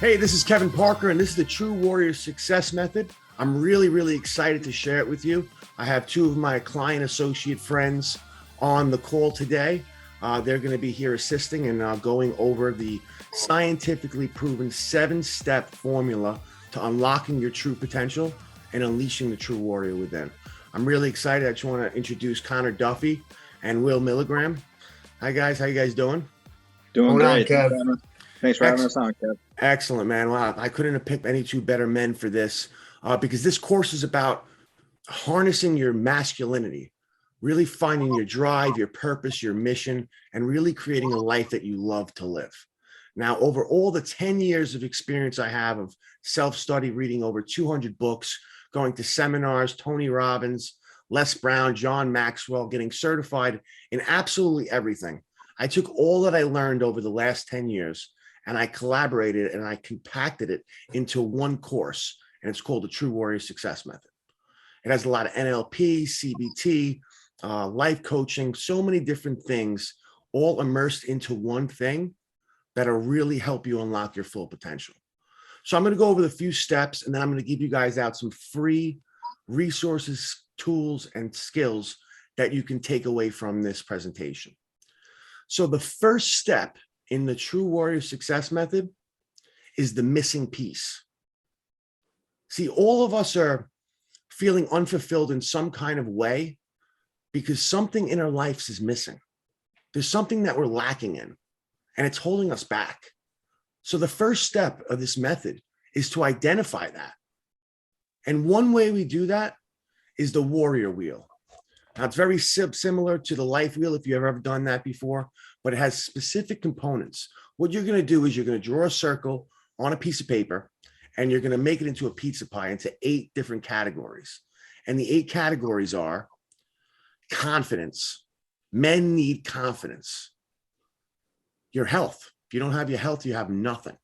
Hey, this is Kevin Parker, and this is the True Warrior Success Method. I'm really excited to share it with you. I have two of my client associate friends on the call today. They're going to be here assisting and going over the scientifically proven 7-step formula to unlocking your true potential and unleashing the true warrior within. I'm really excited. I just want to introduce Connor Duffy and Will Milligram. Hi, guys. How you guys doing? Doing great. Thanks for having us on, Kev. Excellent, man. Wow, I couldn't have picked any two better men for this because this course is about harnessing your masculinity, really finding your drive, your purpose, your mission, and really creating a life that you love to live. Now, over all the 10 years of experience I have of self-study, reading over 200 books, going to seminars, Tony Robbins, Les Brown, John Maxwell, getting certified in absolutely everything. I took all that I learned over the last 10 years and I collaborated and I compacted it into one course, and it's called the True Warrior Success Method. It has a lot of NLP, CBT, life coaching, so many different things all immersed into one thing that'll really help you unlock your full potential. So I'm going to go over the few steps, and then I'm going to give you guys out some free resources, tools, and skills that you can take away from this presentation. So the first step in the True Warrior Success Method is the missing piece. See, all of us are feeling unfulfilled in some kind of way because something in our lives is missing. There's something that we're lacking in, and it's holding us back. So the first step of this method is to identify that. And one way we do that is the warrior wheel. Now, it's very similar to the life wheel if you've ever done that before, but it has specific components. What you're going to do is you're going to draw a circle on a piece of paper, and you're going to make it into a pizza pie into 8 different categories. And the 8 categories are confidence. Men need confidence. Your health. If you don't have your health, you have nothing.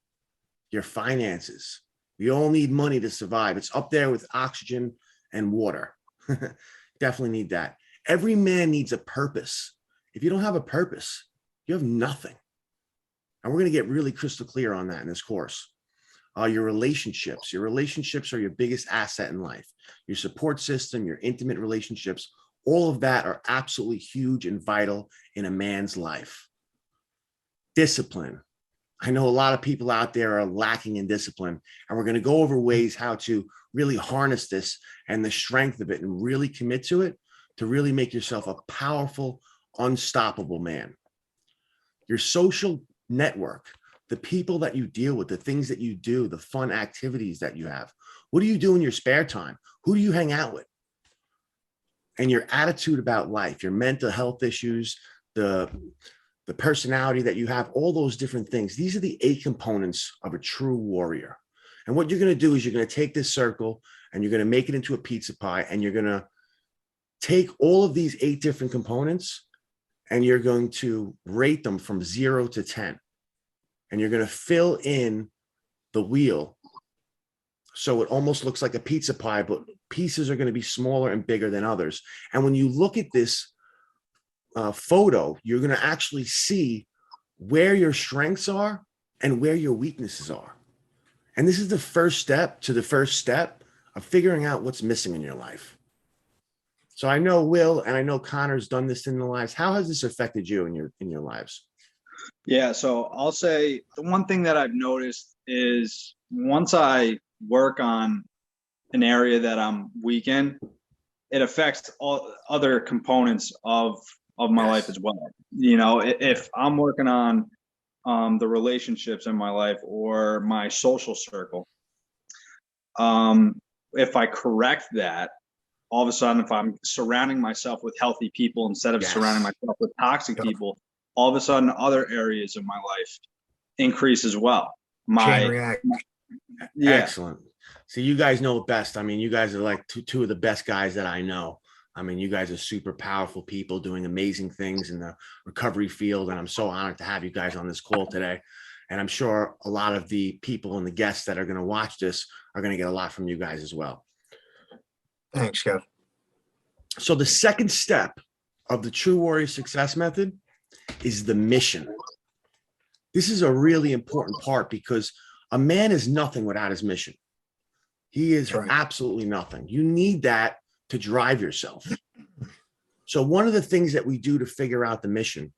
Your finances. We all need money to survive. It's up there with oxygen and water. Definitely need that. Every man needs a purpose. If you don't have a purpose, you have nothing. And we're going to get really crystal clear on that in this course. Your relationships. Your relationships are your biggest asset in life. Your support system, your intimate relationships, all of that are absolutely huge and vital in a man's life. Discipline. I know a lot of people out there are lacking in discipline, and we're going to go over ways how to really harness this and the strength of it and really commit to it to really make yourself a powerful, unstoppable man. Your social network, the people that you deal with, the things that you do, the fun activities that you have. What do you do in your spare time? Who do you hang out with? And your attitude about life, your mental health issues, the personality that you have, all those different things. These are the 8 components of a true warrior. And what you're going to do is you're going to take this circle and you're going to make it into a pizza pie, and you're going to take all of these 8 different components and you're going to rate them from 0 to 10. And you're going to fill in the wheel so it almost looks like a pizza pie, but pieces are going to be smaller and bigger than others. And when you look at this photo, you're going to actually see where your strengths are and where your weaknesses are. And this is the first step to the first step of figuring out what's missing in your life. So I know Will and I know Connor's done this in their lives. How has this affected you in your lives? Yeah, so I'll say the one thing that I've noticed is once I work on an area that I'm weak in, it affects all other components of my life as well. You know, if I'm working on the relationships in my life or my social circle, if I correct that, all of a sudden, if I'm surrounding myself with healthy people instead of surrounding myself with toxic people, all of a sudden other areas of my life increase as well. Excellent. So you guys know best. I mean, you guys are like two of the best guys that I know. I mean, you guys are super powerful people doing amazing things in the recovery field. And I'm so honored to have you guys on this call today. And I'm sure a lot of the people and the guests that are going to watch this are going to get a lot from you guys as well. Thanks, Kev. So the second step of the True Warrior Success Method is the mission. This is a really important part because A man is nothing without his mission. He is That's right. absolutely nothing. You need that to drive yourself. So one of the things that we do to figure out the mission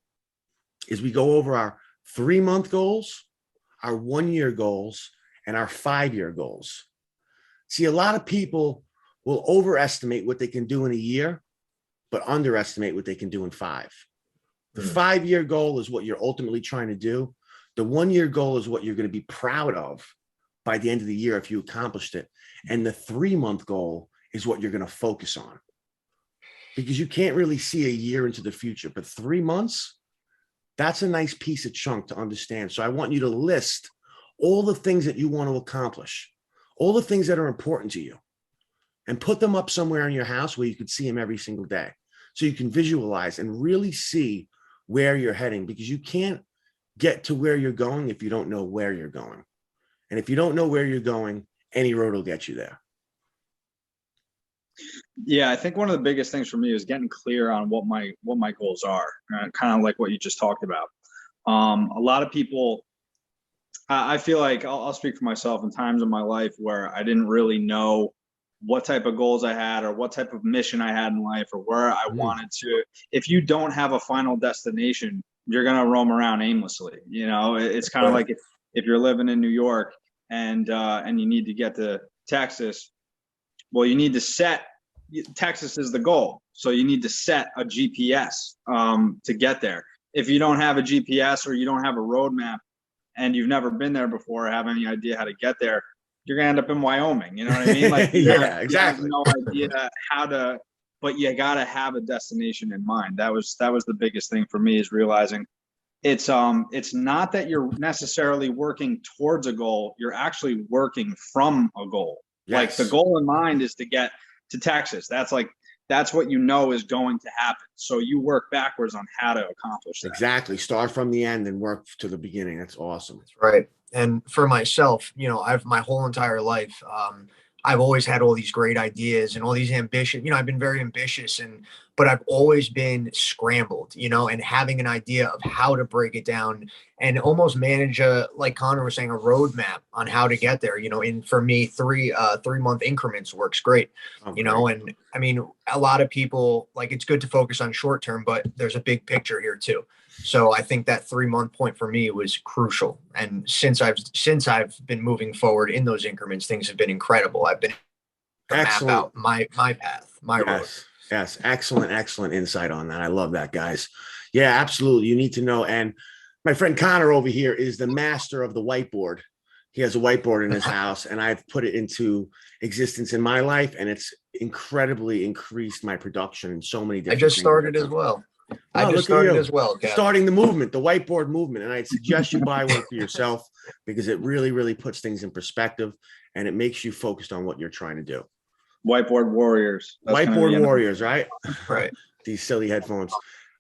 is we go over our 3-month goals, our 1-year goals, and our 5-year goals. See, a lot of people will overestimate what they can do in a year, but underestimate what they can do in 5. The 5-year goal is what you're ultimately trying to do. The 1-year goal is what you're going to be proud of by the end of the year if you accomplished it. And the 3-month goal is what you're going to focus on. Because you can't really see a year into the future, but 3 months, that's a nice piece of chunk to understand. So I want you to list all the things that you want to accomplish, all the things that are important to you, and put them up somewhere in your house where you could see them every single day. So you can visualize and really see where you're heading, because you can't get to where you're going if you don't know where you're going. And if you don't know where you're going, any road will get you there. Yeah, I think one of the biggest things for me is getting clear on what my goals are, kind of like what you just talked about. A lot of people, I feel like I'll speak for myself in times in my life where I didn't really know what type of goals I had or what type of mission I had in life or where I wanted to. If you don't have a final destination, you're going to roam around aimlessly. You know, it's kind of like if you're living in New York and you need to get to Texas, well, you need to set, Texas is the goal. So you need to set a GPS to get there. If you don't have a GPS or you don't have a roadmap and you've never been there before or have any idea how to get there, you're gonna end up in Wyoming. You know what I mean? Like, yeah, exactly. You have no idea how to, but you gotta have a destination in mind. That was the biggest thing for me, is realizing it's not that you're necessarily working towards a goal. You're actually working from a goal. Yes. Like the goal in mind is to get to Texas. That's what you know is going to happen. So you work backwards on how to accomplish that. Exactly. Start from the end and work to the beginning. That's awesome. That's right. And for myself, I've my whole entire life, I've always had all these great ideas and all these ambition. I've been very ambitious, but I've always been scrambled, and having an idea of how to break it down and almost manage like Connor was saying, a roadmap on how to get there. And for me, 3-month increments works great. Okay. And I mean, a lot of people, like, it's good to focus on short term, but there's a big picture here too. So I think that 3-month point for me was crucial. And since I've been moving forward in those increments, things have been incredible. I've been map out my path, my road. Yes. Excellent insight on that. I love that, guys. Yeah, absolutely. You need to know. And my friend Connor over here is the master of the whiteboard. He has a whiteboard in his house, and I've put it into existence in my life, and it's incredibly increased my production in so many different I just things. started as well. Kev. Starting the movement, the whiteboard movement. And I'd suggest you buy one for yourself, because it really, really puts things in perspective, and it makes you focused on what you're trying to do. Whiteboard warriors. Whiteboard warriors, right? Right. These silly headphones.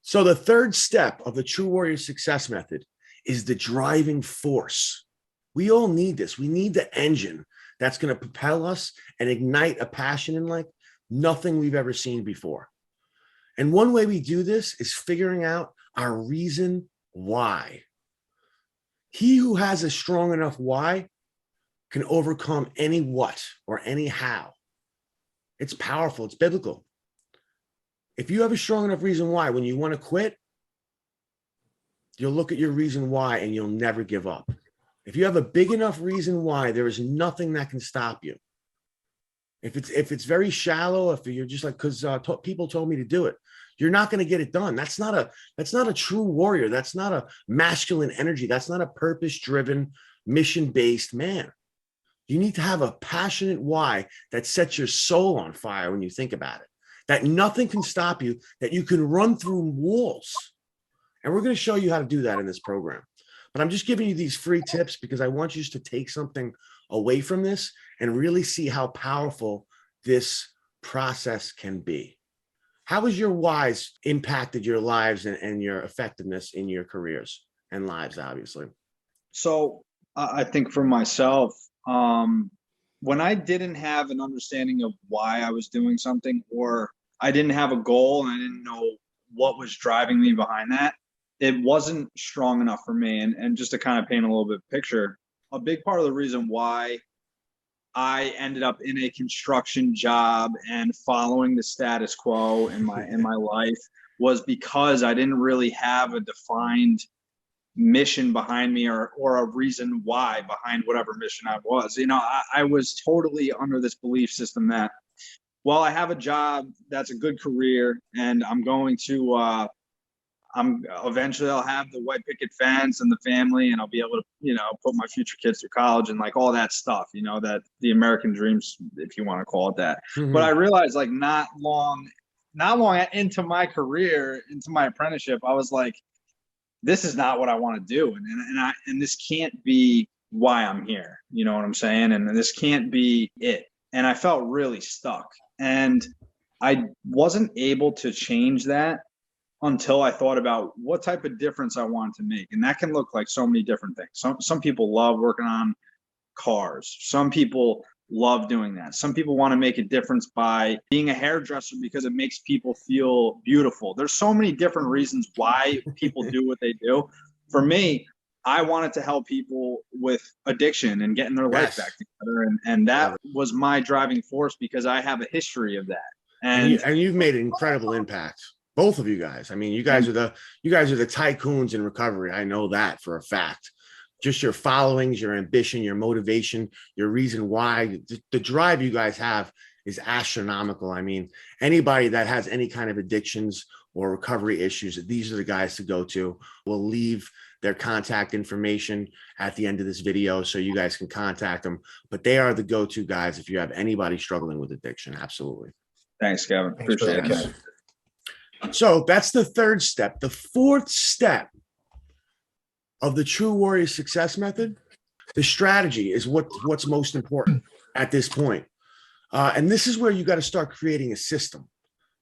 So the third step of the True Warrior Success Method is the driving force. We all need this. We need the engine that's going to propel us and ignite a passion in like nothing we've ever seen before. And one way we do this is figuring out our reason why. He who has a strong enough why can overcome any what or any how. It's powerful. It's biblical. If you have a strong enough reason why, when you want to quit, you'll look at your reason why and you'll never give up. If you have a big enough reason why, there is nothing that can stop you. If it's very shallow, if you're just like, because people told me to do it, you're not going to get it done. That's not a true warrior. That's not a masculine energy. That's not a purpose-driven, mission-based man. You need to have a passionate why that sets your soul on fire when you think about it, that nothing can stop you, that you can run through walls. And we're going to show you how to do that in this program. But I'm just giving you these free tips because I want you to take something away from this and really see how powerful this process can be. How has your whys impacted your lives and your effectiveness in your careers and lives, obviously? So I think for myself, when I didn't have an understanding of why I was doing something, or I didn't have a goal and I didn't know what was driving me behind that, it wasn't strong enough for me. And just to kind of paint a little bit picture, a big part of the reason why I ended up in a construction job and following the status quo in my life was because I didn't really have a defined mission behind me or a reason why behind whatever mission I was. You know, I was totally under this belief system that, well, I have a job that's a good career and I'm going to eventually I'll have the white picket fence and the family, and I'll be able to, you know, put my future kids through college and like all that stuff, you know, that the American dreams, if you want to call it that. Mhm. But I realized like not long into my career, into my apprenticeship, I was like, this is not what I want to do. And this can't be why I'm here. You know what I'm saying? And this can't be it. And I felt really stuck. And I wasn't able to change that until I thought about what type of difference I wanted to make. And that can look like so many different things. Some people love working on cars. Some people love doing that. Some people want to make a difference by being a hairdresser because it makes people feel beautiful. There's so many different reasons why people do what they do. For me, I wanted to help people with addiction and getting their life back together. And that was my driving force because I have a history of that. And you've made an incredible impact. Both of you guys. I mean, you guys are the tycoons in recovery. I know that for a fact. Just your followings, your ambition, your motivation, your reason why, the drive you guys have is astronomical. I mean, anybody that has any kind of addictions or recovery issues, these are the guys to go to. We'll leave their contact information at the end of this video so you guys can contact them. But they are the go-to guys if you have anybody struggling with addiction. Absolutely. Thanks, Kevin. Appreciate it. So that's the third step. The fourth step of the True Warrior Success Method, the strategy is what's most important at this point. And this is where you got to start creating a system.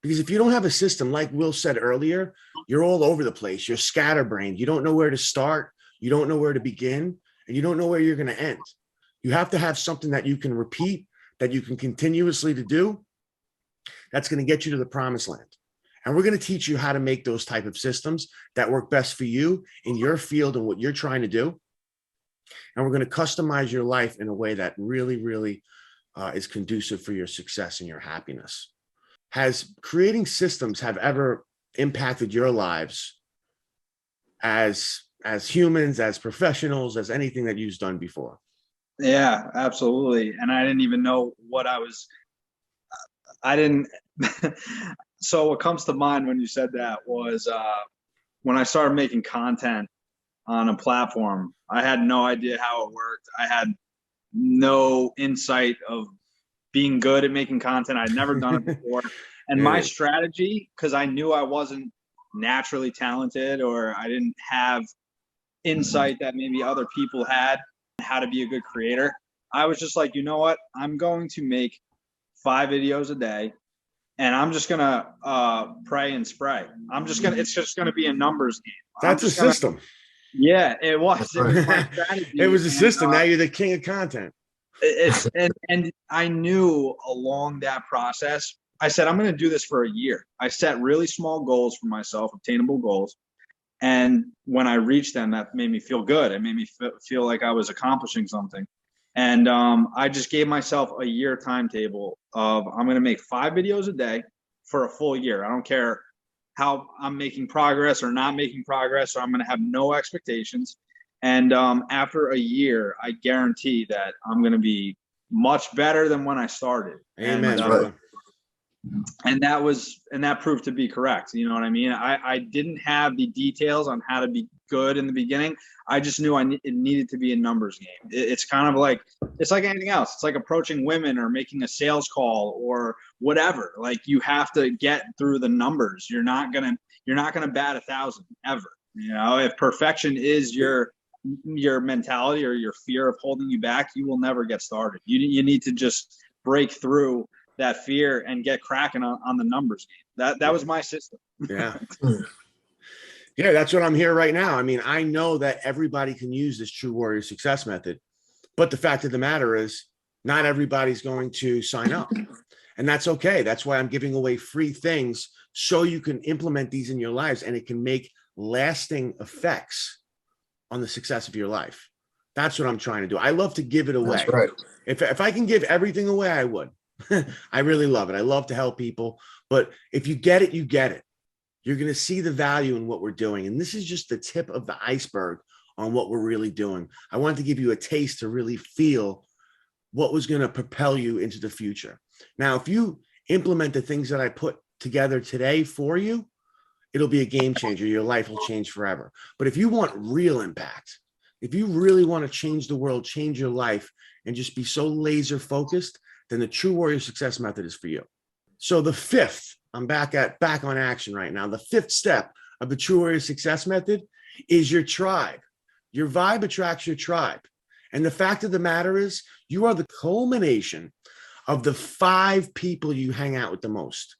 Because if you don't have a system, like Will said earlier, you're all over the place. You're scatterbrained. You don't know where to start. You don't know where to begin. And you don't know where you're going to end. You have to have something that you can repeat, that you can continuously to do. That's going to get you to the promised land. And we're going to teach you how to make those type of systems that work best for you in your field and what you're trying to do. And we're going to customize your life in a way that really, really is conducive for your success and your happiness. Has creating systems have ever impacted your lives as humans, as professionals, as anything that you've done before? Yeah, absolutely. And I didn't even know what So what comes to mind when you said that was when I started making content on a platform, I had no idea how it worked. I had no insight of being good at making content. I'd never done it before. And my strategy, because I knew I wasn't naturally talented or I didn't have insight that maybe other people had, how to be a good creator, I was just like, you know what? I'm going to make 5 videos a day. And I'm just gonna pray and spray. It's just gonna be a numbers game. That's a system. Yeah, it was. It was my strategy. It was a system. Now you're the king of content. And I knew along that process, I said, I'm gonna do this for a year. I set really small goals for myself, obtainable goals. And when I reached them, that made me feel good. It made me feel like I was accomplishing something. And I just gave myself a year timetable of I'm going to make 5 videos a day for a full year. I don't care how I'm making progress or not making progress, so I'm going to have no expectations. And after a year, I guarantee that I'm going to be much better than when I started. Amen. And that proved to be correct. You know what I mean? I didn't have the details on how to be good in the beginning. I just knew it needed to be a numbers game. It's kind of like, it's like anything else. It's like approaching women or making a sales call or whatever. Like you have to get through the numbers. You're not going to bat 1,000 ever. You know, if perfection is your mentality or your fear of holding you back, you will never get started. You need to just break through that fear and get cracking on the numbers game. That was my system. Yeah. Yeah, that's what I'm here right now. I mean, I know that everybody can use this True Warrior Success Method, but the fact of the matter is not everybody's going to sign up. And that's okay. That's why I'm giving away free things so you can implement these in your lives and it can make lasting effects on the success of your life. That's what I'm trying to do. I love to give it away. That's right. If I can give everything away, I would. I really love it. I love to help people. But if you get it, you get it. You're going to see the value in what we're doing. And this is just the tip of the iceberg on what we're really doing. I wanted to give you a taste to really feel what was going to propel you into the future. Now, if you implement the things that I put together today for you, it'll be a game changer. Your life will change forever. But if you want real impact, if you really want to change the world, change your life, and just be so laser focused, then the True Warrior Success Method is for you. So the fifth, I'm back on action right now. The fifth step of the True Warrior Success Method is your tribe. Your vibe attracts your tribe. And the fact of the matter is, you are the culmination of the 5 people you hang out with the most.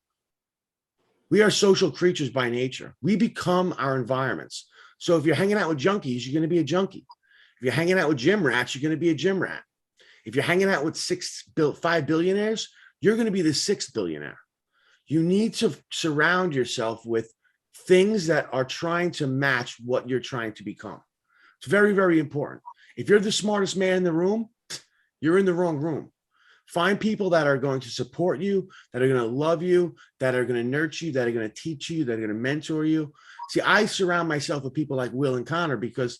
We are social creatures by nature. We become our environments. So if you're hanging out with junkies, you're going to be a junkie. If you're hanging out with gym rats, you're going to be a gym rat. If you're hanging out with 5 billionaires, you're going to be the 6th billionaire. You need to surround yourself with things that are trying to match what you're trying to become. It's very, very important. If you're the smartest man in the room, you're in the wrong room. Find people that are going to support you, that are going to love you, that are going to nurture you, that are going to teach you, that are going to mentor you. See, I surround myself with people like Will and Connor because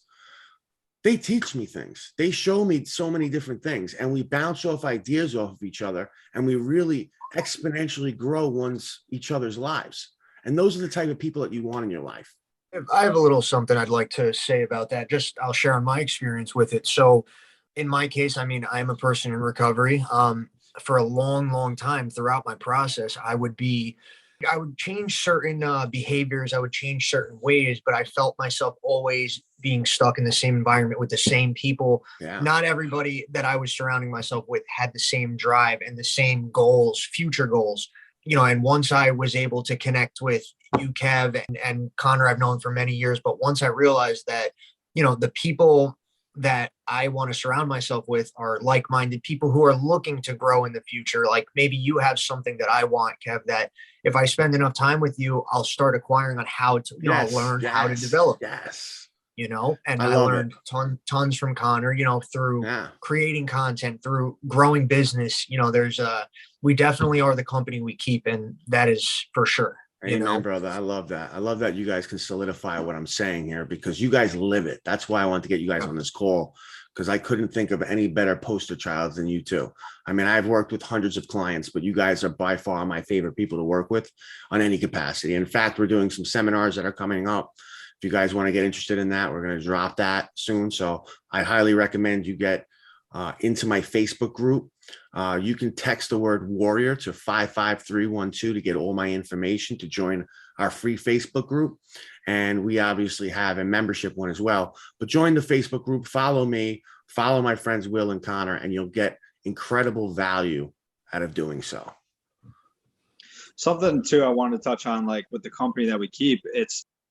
they teach me things. They show me so many different things, and we bounce off ideas off of each other, and we really exponentially grow each other's lives. And those are the type of people that you want in your life. I have a little something I'd like to say about that. Just I'll share on my experience with it. So in my case, I mean, I'm a person in recovery. For a long, long time throughout my process, I would change certain behaviors. I would change certain ways, but I felt myself always being stuck in the same environment with the same people. Yeah. Not everybody that I was surrounding myself with had the same drive and the same goals, future goals. And once I was able to connect with you, Kev, and Connor, I've known for many years, but once I realized that, the people that I want to surround myself with are like-minded people who are looking to grow in the future. Like maybe you have something that I want, Kev, that if I spend enough time with you, I'll start acquiring on how to, I'll learn how to develop. Yes. And I learned tons from Connor, through creating content, through growing business. We definitely are the company we keep, and that is for sure. Amen, brother. I love that. I love that you guys can solidify what I'm saying here because you guys live it. That's why I wanted to get you guys on this call, because I couldn't think of any better poster child than you two. I mean, I've worked with hundreds of clients, but you guys are by far my favorite people to work with on any capacity. In fact, we're doing some seminars that are coming up. If you guys want to get interested in that, we're going to drop that soon. So I highly recommend you get into my Facebook group. You can text the word warrior to 55312 to get all my information to join our free Facebook group. And we obviously have a membership one as well. But join the Facebook group, follow me, follow my friends Will and Connor, and you'll get incredible value out of doing so. Something too I wanted to touch on, like with the company that we keep,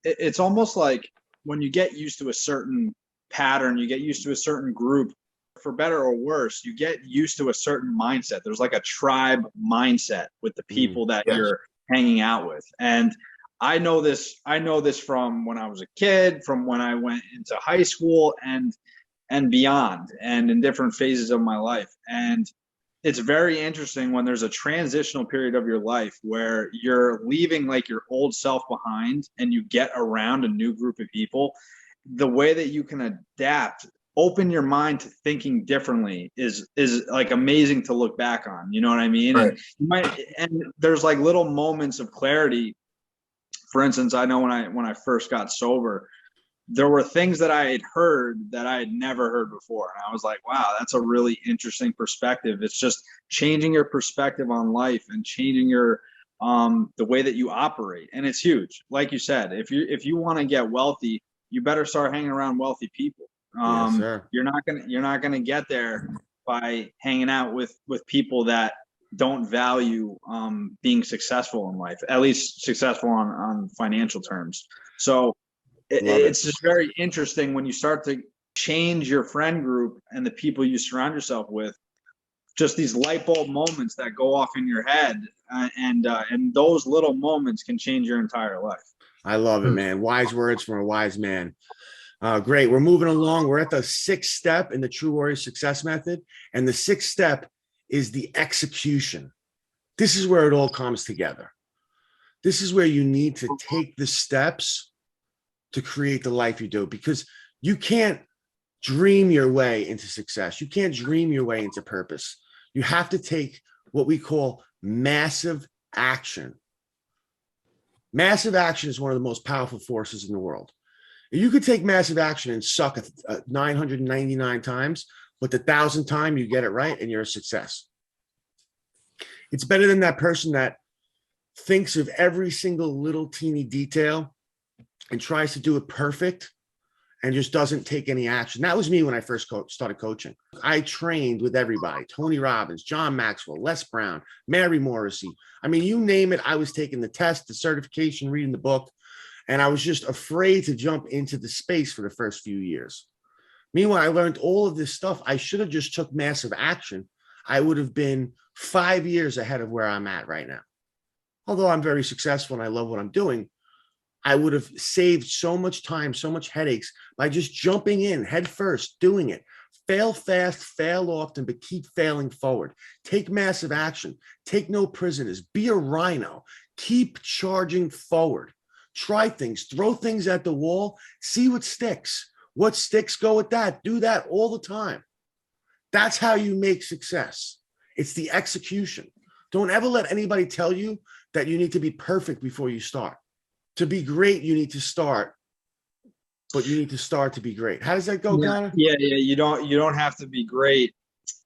it's almost like when you get used to a certain pattern, you get used to a certain group, for better or worse, you get used to a certain mindset. There's like a tribe mindset with the people that you're hanging out with. And I know this from when I was a kid, from when I went into high school and beyond, and in different phases of my life. And it's very interesting when there's a transitional period of your life where you're leaving like your old self behind and you get around a new group of people. The way that you can adapt, open your mind to thinking differently is like amazing to look back on. You know what I mean? Right. And there's like little moments of clarity. For instance, I know when I first got sober, there were things that I had heard that I had never heard before. And I was like, wow, that's a really interesting perspective. It's just changing your perspective on life and changing your the way that you operate. And it's huge. Like you said, if you want to get wealthy, you better start hanging around wealthy people. Yes, sir. You're not gonna get there by hanging out with people that don't value being successful in life, at least successful on financial terms. So it's just very interesting when you start to change your friend group and the people you surround yourself with. Just these light bulb moments that go off in your head, and those little moments can change your entire life. I love it, man. Wise words from a wise man. Great. We're moving along. We're at the 6th step in the True Warrior Success Method. And the 6th step is the execution. This is where it all comes together. This is where you need to take the steps to create the life you do, because you can't dream your way into success. You can't dream your way into purpose. You have to take what we call massive action. Massive action is one of the most powerful forces in the world. You could take massive action and suck 999 times, but the 1,000th time you get it right and you're a success. It's better than that person that thinks of every single little teeny detail and tries to do it perfect and just doesn't take any action. That was me when I first started coaching. I trained with everybody: Tony Robbins, John Maxwell, Les Brown, Mary Morrissey. I mean, you name it, I was taking the test, the certification, reading the book, and I was just afraid to jump into the space for the first few years. Meanwhile, I learned all of this stuff. I should have just took massive action. I would have been 5 years ahead of where I'm at right now. Although I'm very successful and I love what I'm doing, I would have saved so much time, so much headaches by just jumping in head first, doing it. Fail fast, fail often, but keep failing forward. Take massive action. Take no prisoners. Be a rhino. Keep charging forward. Try things. Throw things at the wall. See what sticks. What sticks, go with that. Do that all the time. That's how you make success. It's the execution. Don't ever let anybody tell you that you need to be perfect before you start. To be great, you need to start, but you need to start to be great. How does that go, Connor? Yeah. You don't have to be great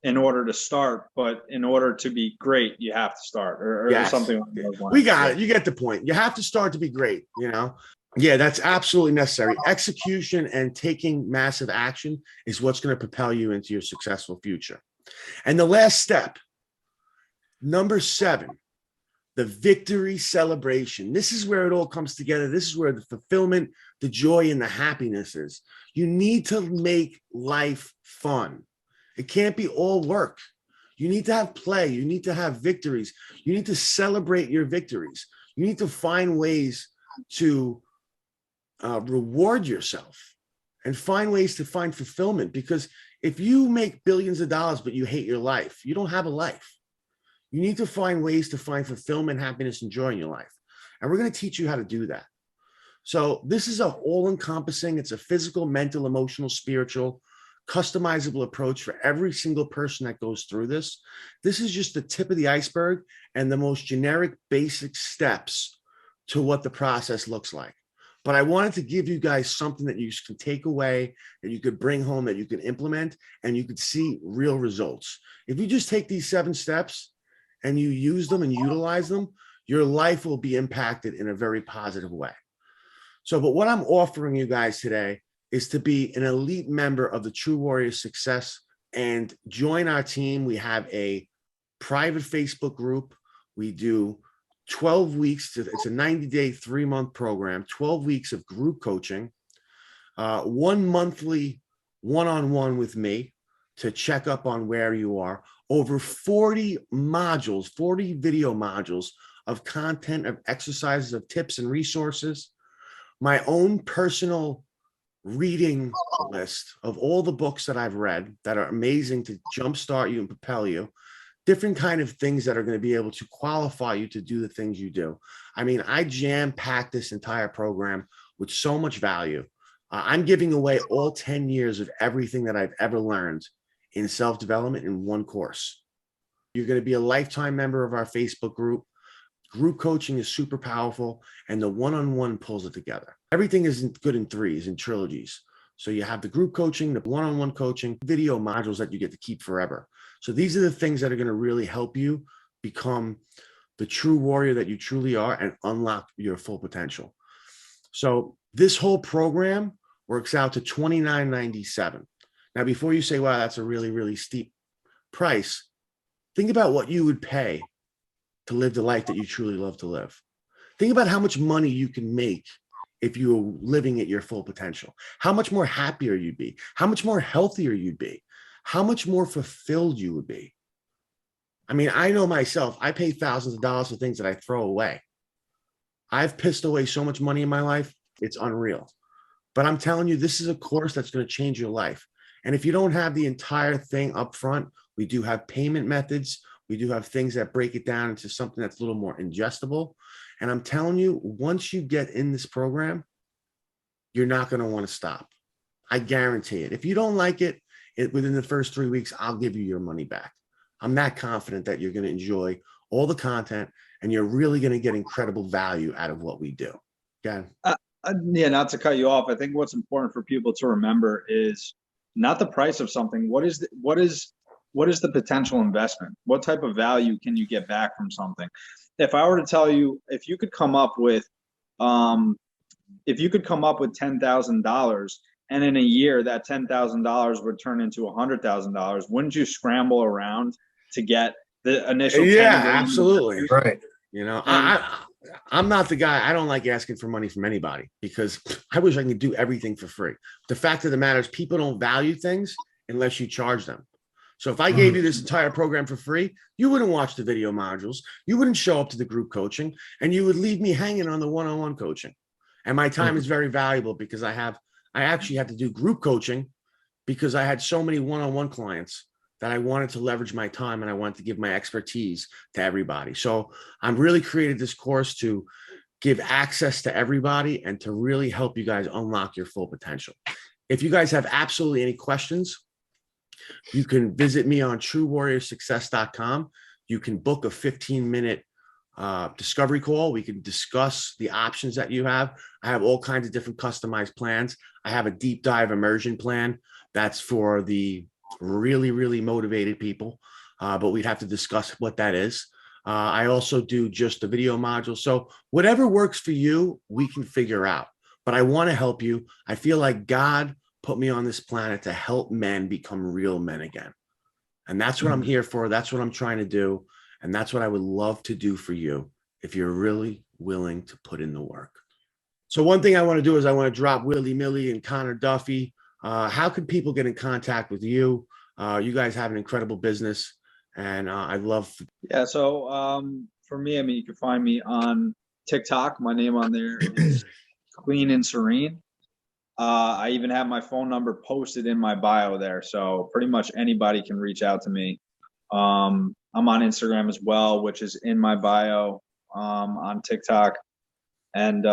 in order to start, but in order to be great, you have to start, or Yes. something like that. We got it. You get the point. You have to start to be great, you know? Yeah, that's absolutely necessary. Execution and taking massive action is what's going to propel you into your successful future. And the last step, number 7, the victory celebration. This is where it all comes together. This is where the fulfillment, the joy, and the happiness is. You need to make life fun. It can't be all work. You need to have play. You need to have victories. You need to celebrate your victories. You need to find ways to reward yourself and find ways to find fulfillment. Because if you make billions of dollars, but you hate your life, you don't have a life. You need to find ways to find fulfillment, happiness, and joy in your life. And we're going to teach you how to do that. So this is an all-encompassing, it's a physical, mental, emotional, spiritual, customizable approach for every single person that goes through this. This is just the tip of the iceberg and the most generic, basic steps to what the process looks like. But I wanted to give you guys something that you can take away, that you could bring home, that you could implement, and you could see real results. If you just take these 7 steps and you use them and utilize them, your life will be impacted in a very positive way. So, but what I'm offering you guys today is to be an elite member of the True Warrior Success and join our team. We have a private Facebook group. We do 12 weeks. It's a 90-day, 3-month program, 12 weeks of group coaching, 1 monthly one-on-one with me to check up on where you are. Over 40 modules, 40 video modules of content, of exercises, of tips and resources. My own personal reading list of all the books that I've read that are amazing to jumpstart you and propel you. Different kind of things that are going to be able to qualify you to do the things you do. I mean, I jam-packed this entire program with so much value. I'm giving away all 10 years of everything that I've ever learned in self-development in one course. You're going to be a lifetime member of our Facebook group. Group coaching is super powerful, and the one-on-one pulls it together. Everything isn't good in threes, in trilogies. So you have the group coaching, the one-on-one coaching, video modules that you get to keep forever. So these are the things that are going to really help you become the true warrior that you truly are and unlock your full potential. So this whole program works out to $29.97. Now, before you say, wow, that's a really, really steep price, think about what you would pay to live the life that you truly love to live. Think about how much money you can make if you were living at your full potential. How much more happier you'd be, how much more healthier you'd be, how much more fulfilled you would be. I mean, I know myself, I pay thousands of dollars for things that I throw away. I've pissed away so much money in my life, it's unreal. But I'm telling you, this is a course that's going to change your life. And if you don't have the entire thing up front, we do have payment methods. We do have things that break it down into something that's a little more ingestible. And I'm telling you, once you get in this program, you're not going to want to stop. I guarantee it. If you don't like it, within the first 3 weeks, I'll give you your money back. I'm that confident that you're going to enjoy all the content and you're really going to get incredible value out of what we do. Okay. Yeah, not to cut you off. I think what's important for people to remember is not the price of something. What is the potential investment? What type of value can you get back from something? If I were to tell you, if you could come up with $10,000 and in a year that $10,000 would turn into $100,000, wouldn't you scramble around to get the initial? Yeah, absolutely. Right. You know, I'm not the guy. I don't like asking for money from anybody because I wish I could do everything for free. The fact of the matter is people don't value things unless you charge them. So if I gave you this entire program for free, you wouldn't watch the video modules, you wouldn't show up to the group coaching, and you would leave me hanging on the one-on-one coaching. And my time is very valuable because I actually had to do group coaching because I had so many one-on-one clients that I wanted to leverage my time and I wanted to give my expertise to everybody. So I'm really created this course to give access to everybody and to really help you guys unlock your full potential. If you guys have absolutely any questions, you can visit me on truewarriorsuccess.com. You can book a 15-minute discovery call. We can discuss the options that you have. I have all kinds of different customized plans. I have a deep dive immersion plan that's for the really, really motivated people, but we'd have to discuss what that is. I also do just the video module. So whatever works for you, we can figure out. But I want to help you. I feel like God put me on this planet to help men become real men again. And that's what I'm here for. That's what I'm trying to do. And that's what I would love to do for you if you're really willing to put in the work. So one thing I want to do is I want to drop Willie Millie and Connor Duffy. How can people get in contact with you? You guys have an incredible business, and I'd love. Yeah. So for me, I mean, you can find me on TikTok. My name on there is Clean and Serene. I even have my phone number posted in my bio there. So pretty much anybody can reach out to me. I'm on Instagram as well, which is in my bio, on TikTok. And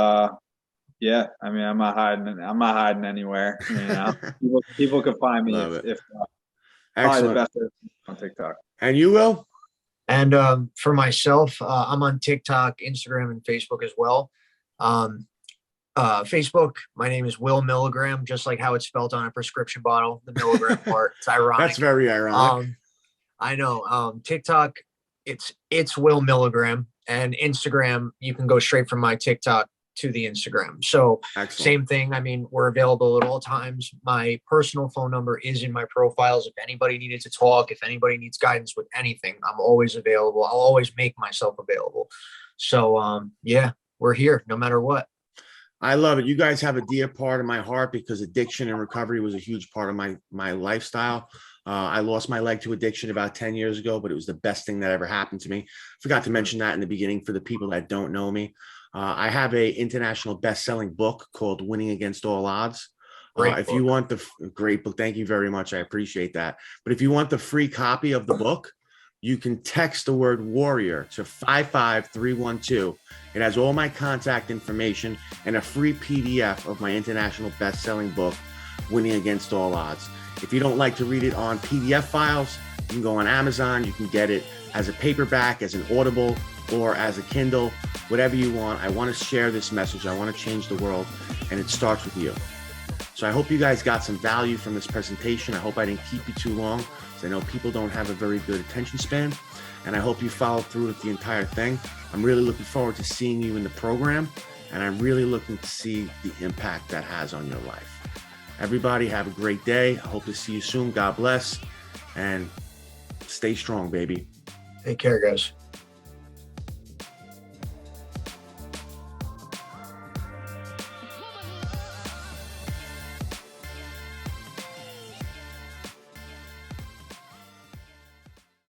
yeah, I mean, I'm not hiding anywhere. You know, people can find me if probably the best on TikTok. And you will? And for myself, I'm on TikTok, Instagram, and Facebook as well. Facebook, my name is Will Milligram, just like how it's spelled on a prescription bottle, the milligram part. It's ironic. That's very ironic. I know. TikTok, it's Will Milligram, and Instagram, you can go straight from my TikTok to the Instagram. So excellent. Same thing. I mean, we're available at all times. My personal phone number is in my profiles. If anybody needed to talk, if anybody needs guidance with anything, I'm always available. I'll always make myself available. So yeah, we're here no matter what. I love it. You guys have a dear part of my heart because addiction and recovery was a huge part of my lifestyle. I lost my leg to addiction about 10 years ago, but it was the best thing that ever happened to me. Forgot to mention that in the beginning for the people that don't know me. I have a international best-selling book called Winning Against All Odds. If you want the great book, thank you very much. I appreciate that. But if you want the free copy of the book, you can text the word warrior to 55312. It has all my contact information and a free PDF of my international best-selling book, Winning Against All Odds. If you don't like to read it on PDF files, you can go on Amazon. You can get it as a paperback, as an Audible, or as a Kindle, whatever you want. I want to share this message. I want to change the world, and it starts with you. So I hope you guys got some value from this presentation. I hope I didn't keep you too long, because I know people don't have a very good attention span, and I hope you followed through with the entire thing. I'm really looking forward to seeing you in the program, and I'm really looking to see the impact that has on your life. Everybody have a great day. I hope to see you soon. God bless, and stay strong, baby. Take care, guys.